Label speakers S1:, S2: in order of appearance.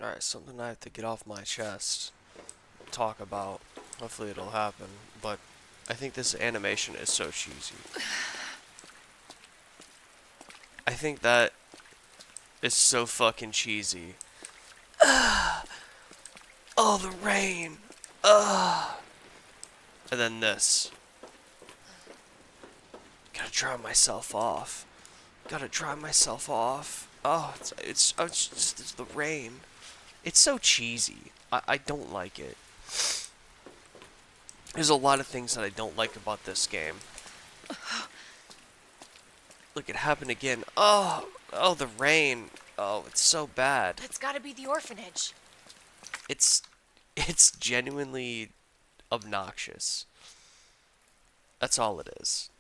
S1: Alright, something I have to get off my chest. Talk about. Hopefully it'll happen. But I think this animation is so cheesy. I think that is so fucking cheesy. Oh, the rain. And then this. Gotta dry myself off. Gotta dry myself off. Oh, it's the rain. It's so cheesy. I don't like it. There's a lot of things that I don't like about this game. Look, it happened again. Oh, the rain. Oh, it's so bad.
S2: That's gotta be the orphanage.
S1: It's, it's genuinely obnoxious. That's all it is.